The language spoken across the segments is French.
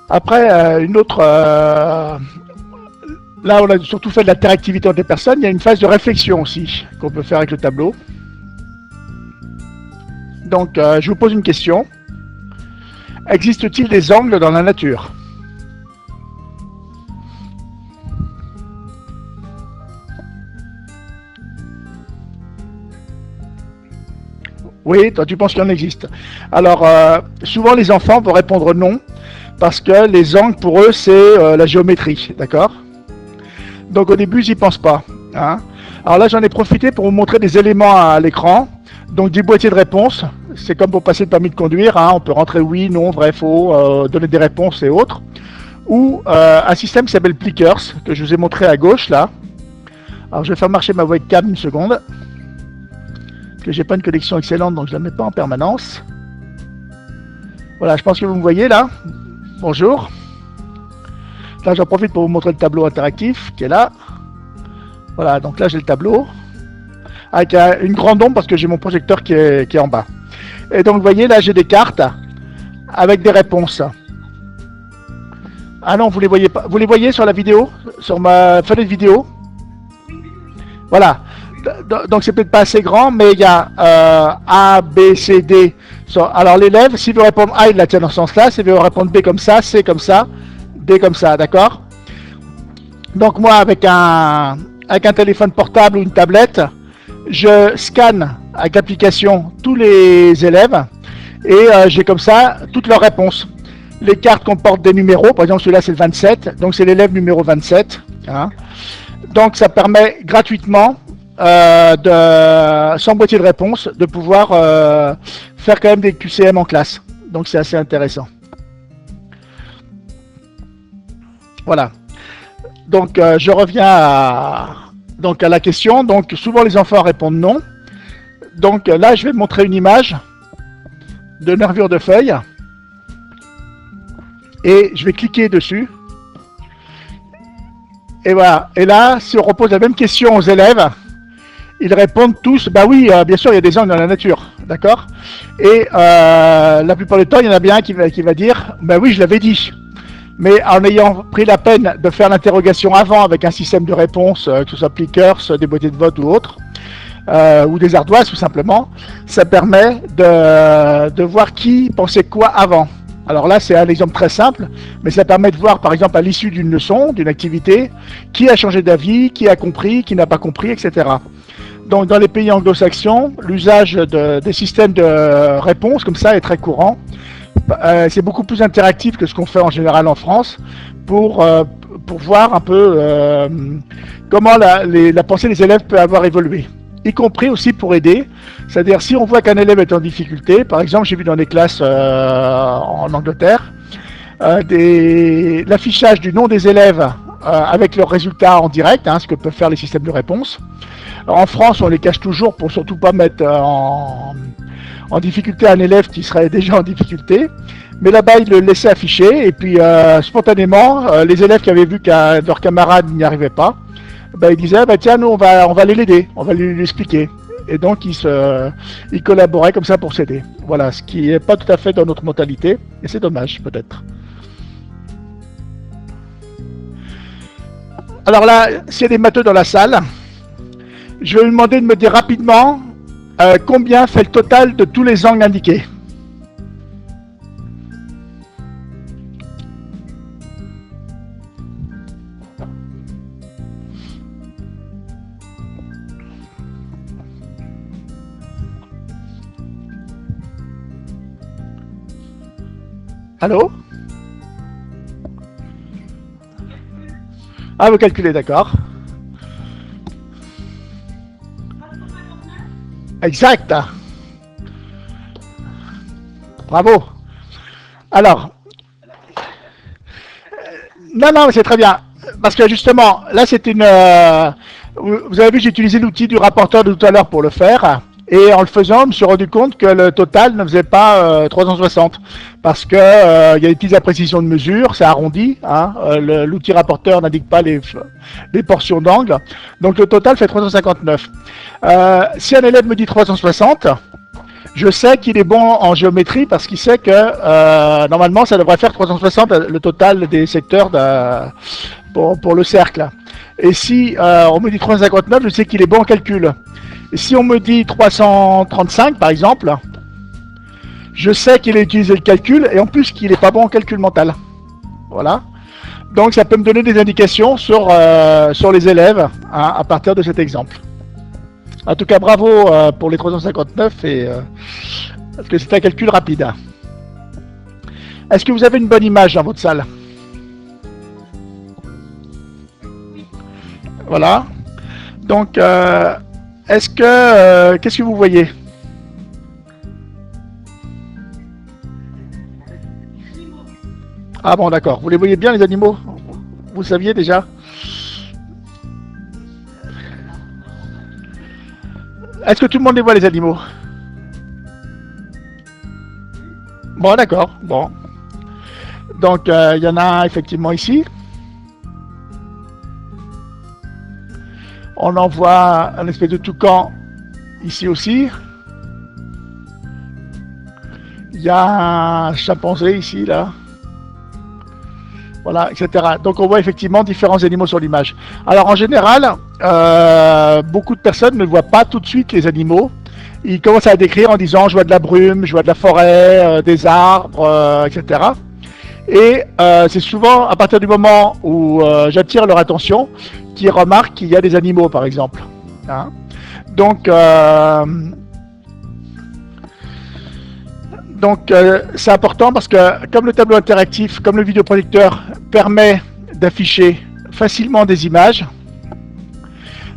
Après, une autre... là, on a surtout fait de l'interactivité entre les personnes. Il y a une phase de réflexion aussi qu'on peut faire avec le tableau. Donc, je vous pose une question. Existe-t-il des angles dans la nature? Oui, toi tu penses qu'il en existe. Alors, souvent les enfants vont répondre non, parce que les angles pour eux c'est la géométrie, d'accord? Donc au début ils n'y pensent pas. Hein. Alors là j'en ai profité pour vous montrer des éléments à l'écran, donc des boîtiers de réponses, c'est comme pour passer le permis de conduire, hein. On peut rentrer oui, non, vrai, faux, donner des réponses et autres. Ou un système qui s'appelle Plickers, que je vous ai montré à gauche là. Alors je vais faire marcher ma webcam une seconde. Que j'ai pas une connexion excellente, donc je la mets pas en permanence. Voilà, je pense que vous me voyez là. Bonjour. Là, j'en profite pour vous montrer le tableau interactif qui est là. Voilà, donc là j'ai le tableau avec une grande ombre parce que j'ai mon projecteur qui est en bas. Et donc vous voyez là j'ai des cartes avec des réponses. Ah non, vous les voyez pas. Vous les voyez sur la vidéo, sur ma fenêtre vidéo. Voilà. Donc c'est peut-être pas assez grand, mais il y a A, B, C, D. Alors l'élève, s'il veut répondre A, il la tient dans ce sens-là. S'il veut répondre B comme ça, C comme ça, D comme ça, d'accord? Donc moi, avec un téléphone portable ou une tablette, je scanne avec l'application tous les élèves et j'ai comme ça toutes leurs réponses. Les cartes comportent des numéros, par exemple celui-là c'est le 27, donc c'est l'élève numéro 27. Hein. Donc ça permet gratuitement sans boîtier de réponse, de pouvoir faire quand même des QCM en classe. Donc c'est assez intéressant. Voilà. Donc je reviens à la question. Donc souvent les enfants répondent non. Donc là je vais montrer une image de nervure de feuille. Et je vais cliquer dessus. Et voilà. Et là, si on repose la même question aux élèves, ils répondent tous, bah oui, bien sûr, il y a des angles dans la nature, d'accord? Et la plupart du temps, il y en a bien un qui va dire, bah oui, je l'avais dit. Mais en ayant pris la peine de faire l'interrogation avant avec un système de réponse, que ce soit Plickers, des boîtiers de vote ou autre, ou des ardoises tout simplement, ça permet de voir qui pensait quoi avant. Alors là, c'est un exemple très simple, mais ça permet de voir, par exemple, à l'issue d'une leçon, d'une activité, qui a changé d'avis, qui a compris, qui n'a pas compris, etc. Donc, dans les pays anglo-saxons, l'usage des systèmes de réponse comme ça est très courant. C'est beaucoup plus interactif que ce qu'on fait en général en France pour voir un peu comment la pensée des élèves peut avoir évolué. Y compris aussi pour aider, c'est-à-dire si on voit qu'un élève est en difficulté, par exemple j'ai vu dans des classes en Angleterre, l'affichage du nom des élèves avec leurs résultats en direct, hein, ce que peuvent faire les systèmes de réponse. Alors, en France on les cache toujours pour surtout pas mettre en difficulté un élève qui serait déjà en difficulté, mais là-bas ils le laissaient afficher et puis spontanément les élèves qui avaient vu qu'un de leurs camarades n'y arrivait pas, bah, il disait bah, tiens nous on va aller l'aider, on va lui expliquer. Et donc il collaborait comme ça pour s'aider. Voilà, ce qui n'est pas tout à fait dans notre mentalité, et c'est dommage peut-être. Alors là, s'il y a des matheux dans la salle, je vais lui demander de me dire rapidement combien fait le total de tous les angles indiqués. Allô? Ah, vous calculez, d'accord. Exact. Bravo. Alors, non, c'est très bien. Parce que justement, là, c'est une... vous avez vu, j'ai utilisé l'outil du rapporteur de tout à l'heure pour le faire. Et en le faisant, je me suis rendu compte que le total ne faisait pas 360. Parce que il y a des petites imprécisions de mesure, c'est arrondi. Hein, l'outil rapporteur n'indique pas les portions d'angle. Donc le total fait 359. Si un élève me dit 360, Je sais qu'il est bon en géométrie parce qu'il sait que normalement ça devrait faire 360 le total des secteurs pour le cercle. Et si on me dit 359, je sais qu'il est bon en calcul. Et si on me dit 335 par exemple, je sais qu'il a utilisé le calcul et en plus qu'il n'est pas bon en calcul mental. Voilà. Donc ça peut me donner des indications sur les élèves hein, à partir de cet exemple. En tout cas, bravo pour les 359 parce que c'est un calcul rapide. Est-ce que vous avez une bonne image dans votre salle? Voilà. Donc, qu'est-ce que vous voyez? Ah bon, d'accord. Vous les voyez bien, les animaux? Vous saviez déjà? Est-ce que tout le monde les voit, les animaux? Bon, d'accord. Bon. Donc, il y en a un effectivement ici. On en voit un espèce de toucan ici aussi. Il y a un chimpanzé ici, là. Voilà, etc. Donc on voit effectivement différents animaux sur l'image. Alors en général, beaucoup de personnes ne voient pas tout de suite les animaux. Ils commencent à décrire en disant je vois de la brume, je vois de la forêt, des arbres, etc. Et c'est souvent à partir du moment où j'attire leur attention qu'ils remarquent qu'il y a des animaux, par exemple. Hein. Donc c'est important parce que comme le tableau interactif, comme le vidéoprojecteur permet d'afficher facilement des images,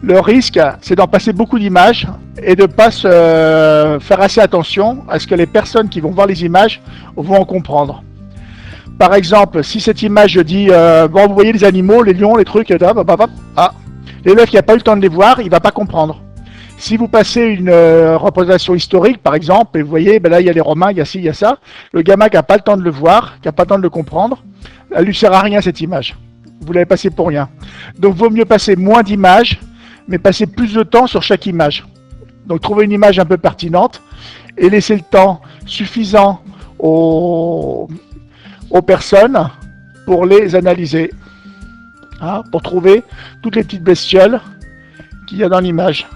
le risque c'est d'en passer beaucoup d'images et de ne pas se faire assez attention à ce que les personnes qui vont voir les images vont en comprendre. Par exemple, si cette image je dis bon vous voyez les animaux, les lions, les trucs, l'élève qui n'a pas eu le temps de les voir, il ne va pas comprendre. Si vous passez une représentation historique, par exemple, et vous voyez, ben là, il y a les Romains, il y a ci, il y a ça, le gamin qui n'a pas le temps de le voir, qui n'a pas le temps de le comprendre, elle lui sert à rien, cette image. Vous l'avez passée pour rien. Donc, il vaut mieux passer moins d'images, mais passer plus de temps sur chaque image. Donc, trouver une image un peu pertinente et laisser le temps suffisant aux personnes pour les analyser, hein, pour trouver toutes les petites bestioles qu'il y a dans l'image.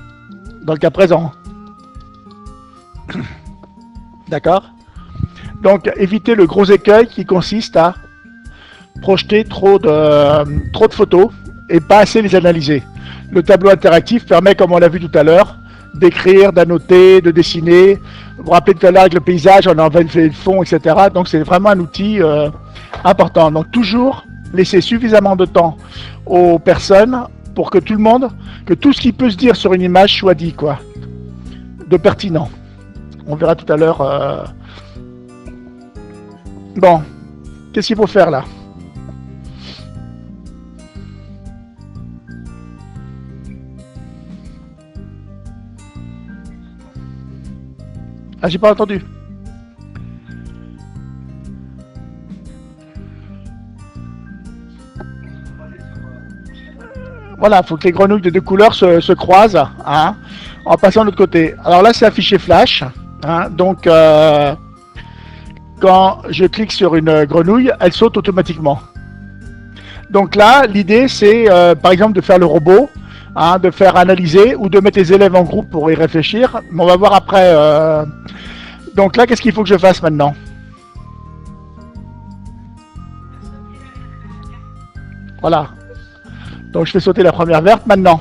Dans le cas présent. D'accord? Donc, évitez le gros écueil qui consiste à projeter trop de photos et pas assez les analyser. Le tableau interactif permet, comme on l'a vu tout à l'heure, d'écrire, d'annoter, de dessiner. Vous vous rappelez tout à l'heure avec le paysage, on a fait le fond, etc. Donc, c'est vraiment un outil important. Donc, toujours laisser suffisamment de temps aux personnes pour que tout le monde, que tout ce qui peut se dire sur une image soit dit, quoi, de pertinent. On verra tout à l'heure. Bon, qu'est-ce qu'il faut faire là? Ah, j'ai pas entendu. Voilà, il faut que les grenouilles de deux couleurs se croisent hein, en passant de l'autre côté. Alors là, c'est affiché flash. Hein, donc, quand je clique sur une grenouille, elle saute automatiquement. Donc là, l'idée, c'est par exemple de faire le robot, hein, de faire analyser ou de mettre les élèves en groupe pour y réfléchir. Mais on va voir après. Donc là, qu'est-ce qu'il faut que je fasse maintenant? Voilà. Donc je fais sauter la première verte maintenant.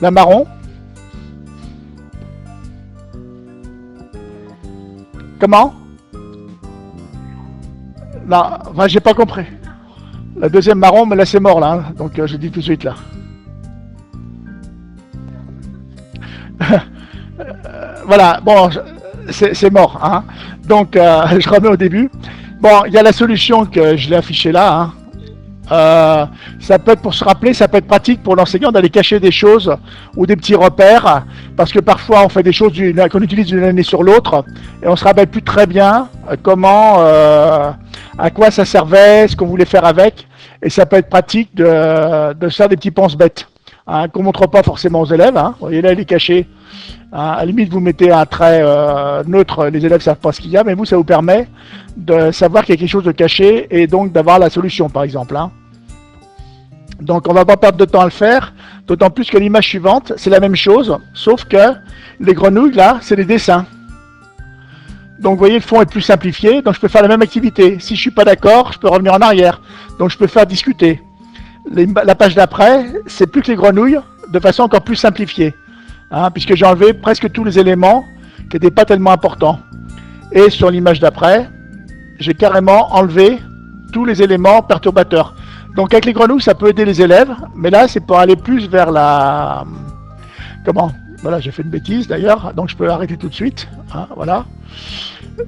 La marron. Comment? Non, enfin, j'ai pas compris. La deuxième marron, mais là c'est mort là. Hein, donc je dis tout de suite là. Voilà, bon, c'est mort. Hein. Donc je remets au début. Bon, il y a la solution que je l'ai affichée là. Hein. Ça peut être pour se rappeler, ça peut être pratique pour l'enseignant d'aller cacher des choses ou des petits repères, parce que parfois on fait des choses qu'on utilise d'une année sur l'autre et on se rappelle plus très bien comment, à quoi ça servait, ce qu'on voulait faire avec, et ça peut être pratique de se faire des petits penses bêtes. hein, qu'on montre pas forcément aux élèves. Hein. Vous voyez là, il est caché. Hein. À la limite, vous mettez un trait neutre, les élèves savent pas ce qu'il y a, mais vous, ça vous permet de savoir qu'il y a quelque chose de caché et donc d'avoir la solution, par exemple. Hein. Donc, on va pas perdre de temps à le faire, d'autant plus que l'image suivante, c'est la même chose, sauf que les grenouilles, là, c'est des dessins. Donc, vous voyez, le fond est plus simplifié, donc je peux faire la même activité. Si je suis pas d'accord, je peux revenir en arrière. Donc, je peux faire discuter. La page d'après, c'est plus que les grenouilles, de façon encore plus simplifiée. Hein, puisque j'ai enlevé presque tous les éléments qui n'étaient pas tellement importants. Et sur l'image d'après, j'ai carrément enlevé tous les éléments perturbateurs. Donc avec les grenouilles, ça peut aider les élèves, mais là, c'est pour aller plus vers la... Comment? Voilà, j'ai fait une bêtise d'ailleurs, donc je peux arrêter tout de suite. Hein, voilà.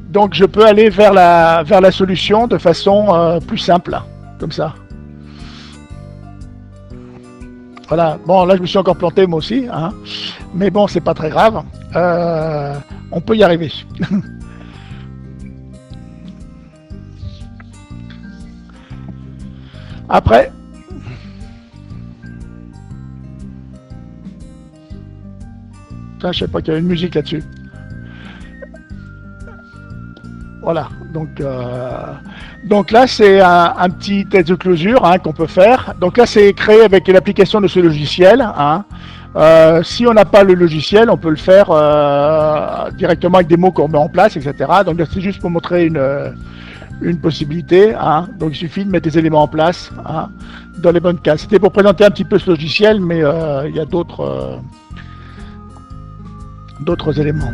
Donc je peux aller vers la solution de façon plus simple, comme ça. Voilà, bon là je me suis encore planté moi aussi, hein. Mais bon c'est pas très grave, on peut y arriver. Après, ça, je sais pas qu'il y a une musique là-dessus. Voilà, donc là c'est un petit test de closure hein, qu'on peut faire. Donc là c'est créé avec l'application de ce logiciel. Hein. Si on n'a pas le logiciel, on peut le faire directement avec des mots qu'on met en place, etc. Donc là c'est juste pour montrer une possibilité. Hein. Donc il suffit de mettre des éléments en place hein, dans les bonnes cases. C'était pour présenter un petit peu ce logiciel, mais il y a d'autres éléments.